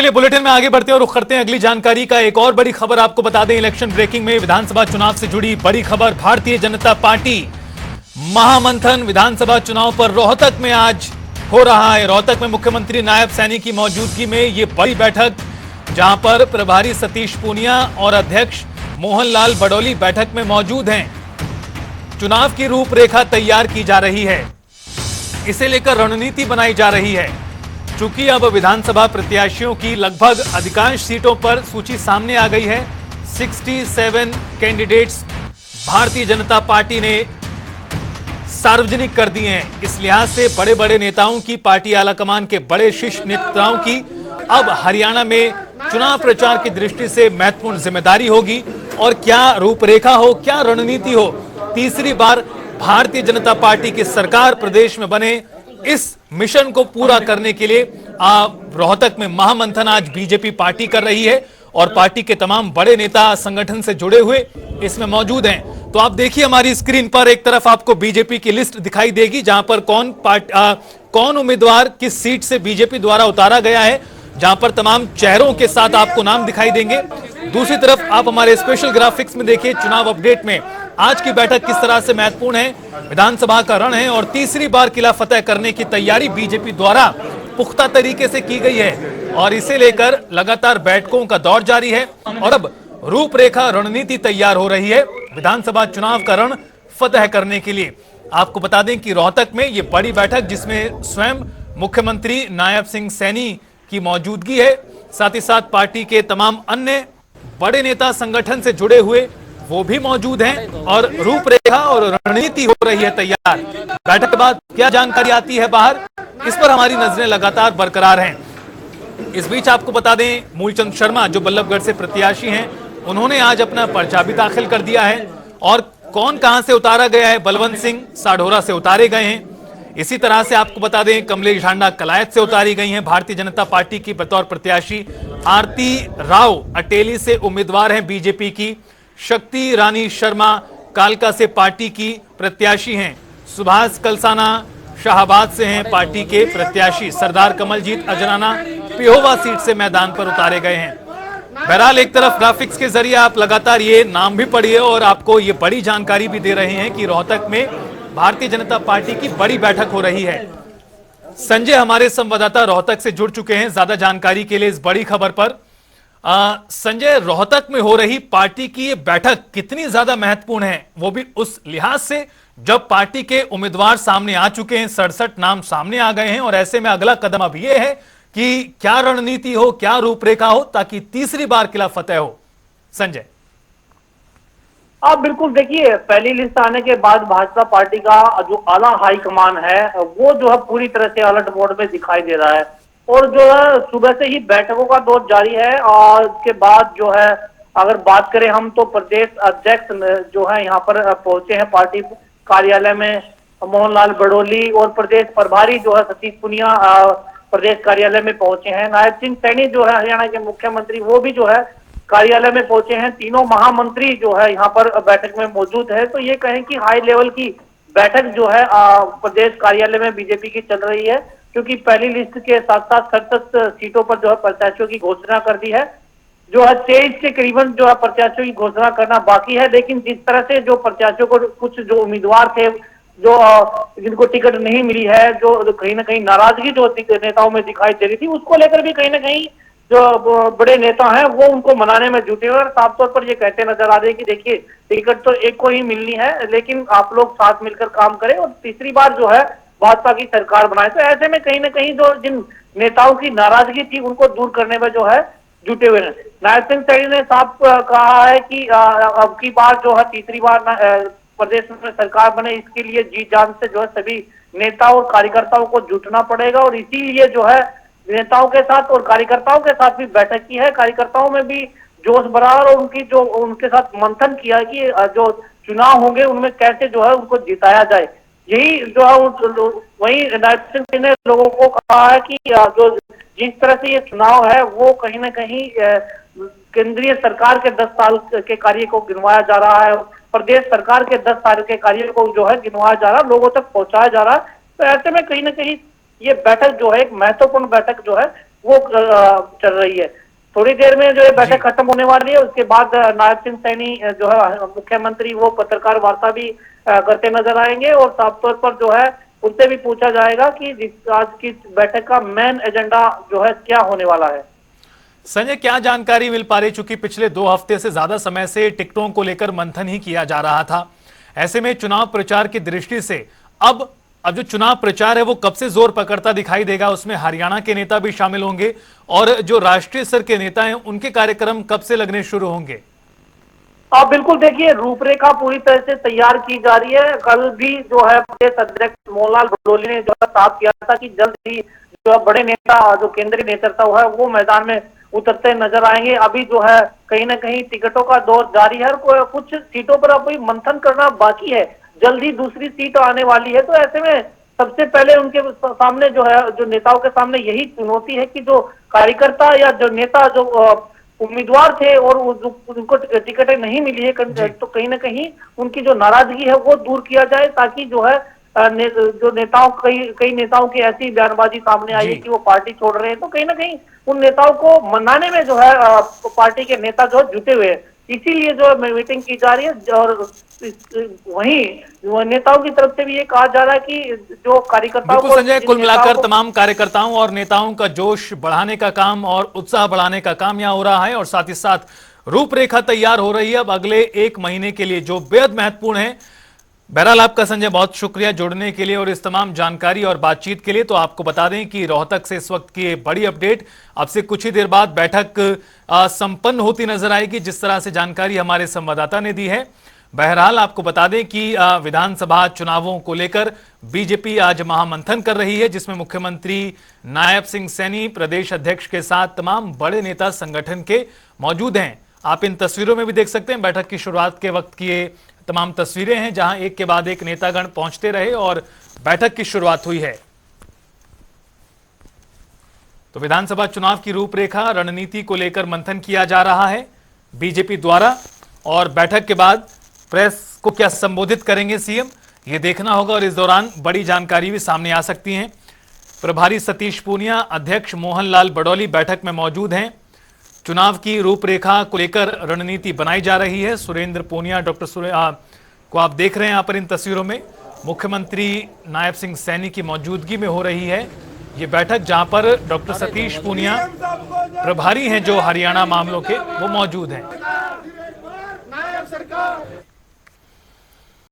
चलिए बुलेटिन में आगे बढ़ते हैं और रुख करते हैं अगली जानकारी का। एक और बड़ी खबर आपको बता दें, इलेक्शन ब्रेकिंग में विधानसभा चुनाव से जुड़ी बड़ी खबर। भारतीय जनता पार्टी महामंथन विधानसभा चुनाव पर रोहतक में आज हो रहा है। रोहतक में मुख्यमंत्री नायब सैनी की मौजूदगी में ये बड़ी बैठक, जहां पर प्रभारी सतीश पूनिया और अध्यक्ष मोहनलाल बडोली बैठक में मौजूद हैं। चुनाव की रूपरेखा तैयार की जा रही है, इसे लेकर रणनीति बनाई जा रही है। चूंकि अब विधानसभा प्रत्याशियों की लगभग अधिकांश सीटों पर सूची सामने आ गई है। 67 कैंडिडेट्स भारतीय जनता पार्टी ने सार्वजनिक कर दिए हैं। इस लिहाज से बड़े बड़े नेताओं की, पार्टी आलाकमान के बड़े शीर्ष नेताओं की अब हरियाणा में चुनाव प्रचार की दृष्टि से महत्वपूर्ण जिम्मेदारी होगी। और क्या रूपरेखा हो, क्या रणनीति हो, तीसरी बार भारतीय जनता पार्टी की सरकार प्रदेश में बने, इस मिशन को पूरा करने के लिए रोहतक में महामंथन आज बीजेपी पार्टी कर रही है। और पार्टी के तमाम बड़े नेता संगठन से जुड़े हुए इसमें मौजूद हैं। तो आप देखिए हमारी स्क्रीन पर एक तरफ आपको बीजेपी की लिस्ट दिखाई देगी, जहां पर कौन उम्मीदवार किस सीट से बीजेपी द्वारा उतारा गया है, जहां पर तमाम चेहरों के साथ आपको नाम दिखाई देंगे। दूसरी तरफ आप हमारे स्पेशल ग्राफिक्स में देखिए, चुनाव अपडेट में आज की बैठक किस तरह से महत्वपूर्ण है, विधानसभा का रण है और तीसरी बार किला फतेह करने की तैयारी बीजेपी द्वारा पुख्ता तरीके से की गई है। और इसे लेकर लगातार बैठकों का दौर जारी है और अब रूपरेखा रणनीति तैयार हो रही है विधानसभा चुनाव का रण फतेह करने के लिए। आपको बता दें कि रोहतक में ये बड़ी बैठक, जिसमें स्वयं मुख्यमंत्री नायब सिंह सैनी की मौजूदगी है, साथ ही साथ पार्टी के तमाम अन्य बड़े नेता संगठन से जुड़े हुए वो भी मौजूद हैं और रूपरेखा और रणनीति हो रही है तैयार। बैठक के बाद क्या जानकारी आती है बाहर, इस पर हमारी नजरें लगातार बरकरार हैं। इस बीच आपको बता दें, मूलचंद शर्मा जो बल्लभगढ़ से प्रत्याशी हैं, उन्होंने आज अपना पर्चा भी दाखिल कर दिया है। और कौन कहां से उतारा गया है, बलवंत सिंह साढौरा से उतारे गए हैं। इसी तरह से आपको बता दें, कमलेश ढांडा कलायत से उतारी गई हैं भारतीय जनता पार्टी की बतौर प्रत्याशी। आरती राव अटेली से उम्मीदवार हैं बीजेपी की। शक्ति रानी शर्मा कालका से पार्टी की प्रत्याशी हैं। सुभाष कलसाना शाहबाद से हैं पार्टी के प्रत्याशी। सरदार कमलजीत अजनाना पिहोवा सीट से मैदान पर उतारे गए हैं। बहरहाल एक तरफ ग्राफिक्स के जरिए आप लगातार ये नाम भी पढ़िए और आपको ये बड़ी जानकारी भी दे रहे हैं कि रोहतक में भारतीय जनता पार्टी की बड़ी बैठक हो रही है। संजय हमारे संवाददाता रोहतक से जुड़ चुके हैं ज्यादा जानकारी के लिए इस बड़ी खबर पर। संजय, रोहतक में हो रही पार्टी की ये बैठक कितनी ज्यादा महत्वपूर्ण है, वो भी उस लिहाज से जब पार्टी के उम्मीदवार सामने आ चुके हैं, 67 नाम सामने आ गए हैं और ऐसे में अगला कदम अब ये है कि क्या रणनीति हो, क्या रूपरेखा हो ताकि तीसरी बार किला फतेह हो। संजय, आप बिल्कुल देखिए, पहली लिस्ट आने के बाद भाजपा पार्टी का जो आला हाईकमान है वो जो है पूरी तरह से अलर्ट मोड में दिखाई दे रहा है। और जो है सुबह से ही बैठकों का दौर जारी है। और उसके बाद जो है अगर बात करें हम, तो प्रदेश अध्यक्ष जो है यहाँ पर पहुंचे हैं पार्टी कार्यालय में, मोहनलाल बडोली, और प्रदेश प्रभारी जो है सतीश पूनिया प्रदेश कार्यालय में पहुंचे हैं। नायब सिंह सैनी जो है हरियाणा के मुख्यमंत्री, वो भी जो है कार्यालय में पहुंचे हैं। तीनों महामंत्री जो है यहाँ पर बैठक में मौजूद है। तो ये कहें कि हाई लेवल की बैठक जो है प्रदेश कार्यालय में बीजेपी की चल रही है, क्योंकि पहली लिस्ट के साथ साथ 67 सीटों पर जो है प्रत्याशियों की घोषणा कर दी है। जो है 23 के करीबन जो है प्रत्याशियों की घोषणा करना बाकी है। लेकिन जिस तरह से जो प्रत्याशियों को, कुछ जो उम्मीदवार थे जो जिनको टिकट नहीं मिली है, जो कहीं ना कहीं नाराजगी जो नेताओं में दिखाई दे रही थी, उसको लेकर भी कहीं ना कहीं जो बड़े नेता हैं वो उनको मनाने में जुटे हुए और साफ तौर पर ये कहते नजर आ रहे हैं कि देखिए, टिकट तो एक को ही मिलनी है, लेकिन आप लोग साथ मिलकर काम करें और तीसरी बार जो है भाजपा की सरकार बनाए। तो ऐसे में कहीं ना कहीं जो जिन नेताओं की नाराजगी थी उनको दूर करने में जो है जुटे हुए हैं। नायब सिंह सैनी ने साफ कहा है कि अब की बार जो है तीसरी बार प्रदेश में सरकार बने, इसके लिए जी जान से जो है सभी नेताओं और कार्यकर्ताओं को जुटना पड़ेगा। और इसीलिए जो है नेताओं के साथ और कार्यकर्ताओं के साथ भी बैठक की है। कार्यकर्ताओं में भी जोश भरा और उनके साथ मंथन किया है कि जो चुनाव होंगे उनमें कैसे जो है उनको जिताया जाए। यही जो है वही नायब सिंह ने लोगों को कहा है कि जो जिस तरह से ये चुनाव है वो कहीं ना कहीं केंद्रीय सरकार के 10 साल के कार्य को गिनवाया जा रहा है, प्रदेश सरकार के 10 साल के कार्य को जो है गिनवाया जा रहा है, लोगों तक पहुंचाया जा रहा है। तो ऐसे में कहीं ना कहीं ये बैठक जो है एक महत्वपूर्ण बैठक जो है वो चल रही है। थोड़ी देर में जो है बैठक खत्म होने वाली है, उसके बाद नायब सिंह सैनी जो है मुख्यमंत्री, वो पत्रकार वार्ता भी करते नजर आएंगे और साफ तौर पर जो है उनसे भी पूछा जाएगा कि आज की बैठक का मेन एजेंडा जो है क्या होने वाला है। संजय, क्या जानकारी मिल पा रही, चूंकि पिछले 2 हफ्ते से ज्यादा समय से टिकटों को लेकर मंथन ही किया जा रहा था, ऐसे में चुनाव प्रचार की दृष्टि से अब जो चुनाव प्रचार है वो कब से जोर पकड़ता दिखाई देगा? उसमें हरियाणा के नेता भी शामिल होंगे और जो राष्ट्रीय स्तर के नेता हैं उनके कार्यक्रम कब से लगने शुरू होंगे? आप बिल्कुल देखिए, रूपरेखा पूरी तरह से तैयार की जा रही है। कल भी जो है प्रदेश अध्यक्ष मोहनलाल बडोली ने जो है साफ किया था कि जल्द ही जो बड़े नेता, जो केंद्रीय नेतृत्व है, वो मैदान में उतरते नजर आएंगे। अभी जो है कहीं ना कहीं टिकटों का दौर जारी है और कुछ सीटों पर अभी मंथन करना बाकी है। जल्द ही दूसरी सीट आने वाली है, तो ऐसे में सबसे पहले उनके सामने जो है, जो नेताओं के सामने यही चुनौती है कि जो कार्यकर्ता या जो नेता जो उम्मीदवार थे और उनको टिकटें नहीं मिली है, तो कहीं ना कहीं उनकी जो नाराजगी है वो दूर किया जाए, ताकि जो है जो नेताओं, कई नेताओं की ऐसी बयानबाजी सामने आई है कि वो पार्टी छोड़ रहे हैं, तो कहीं ना कहीं उन नेताओं को मनाने में जो है पार्टी के नेता जो जुटे हुए हैं। इसीलिए जो है मीटिंग की जा रही है और वहीं नेताओं की तरफ से भी ये कहा जा रहा है कि जो कार्यकर्ताओं को, संजय, कुल मिलाकर तमाम कार्यकर्ताओं और नेताओं का जोश बढ़ाने का काम और उत्साह बढ़ाने का काम यहाँ हो रहा है और साथ ही साथ रूपरेखा तैयार हो रही है अब अगले 1 महीने के लिए, जो बेहद महत्वपूर्ण है। बहरहाल आपका संजय बहुत शुक्रिया जुड़ने के लिए और इस तमाम जानकारी और बातचीत के लिए। तो आपको बता दें कि रोहतक से इस वक्त की बड़ी अपडेट, अब से कुछ ही देर बाद बैठक संपन्न होती नजर आएगी, जिस तरह से जानकारी हमारे संवाददाता ने दी है। बहरहाल आपको बता दें कि विधानसभा चुनावों को लेकर बीजेपी आज महामंथन कर रही है, जिसमें मुख्यमंत्री नायब सिंह सैनी प्रदेश अध्यक्ष के साथ तमाम बड़े नेता संगठन के मौजूद हैं। आप इन तस्वीरों में भी देख सकते हैं, बैठक की शुरुआत के वक्त की ये तमाम तस्वीरें हैं, जहां एक के बाद एक नेतागण पहुंचते रहे और बैठक की शुरुआत हुई है। तो विधानसभा चुनाव की रूपरेखा, रणनीति को लेकर मंथन किया जा रहा है बीजेपी द्वारा और बैठक के बाद प्रेस को क्या संबोधित करेंगे सीएम, ये देखना होगा और इस दौरान बड़ी जानकारी भी सामने आ सकती है। प्रभारी सतीश पूनिया, अध्यक्ष मोहनलाल बडौली बैठक में मौजूद हैं। चुनाव की रूपरेखा को लेकर रणनीति बनाई जा रही है। सुरेंद्र पूनिया, को आप देख रहे हैं यहाँ पर इन तस्वीरों में, मुख्यमंत्री नायब सिंह सैनी की मौजूदगी में हो रही है ये बैठक, जहां पर डॉक्टर सतीश पूनिया प्रभारी हैं जो हरियाणा मामलों के, वो मौजूद हैं।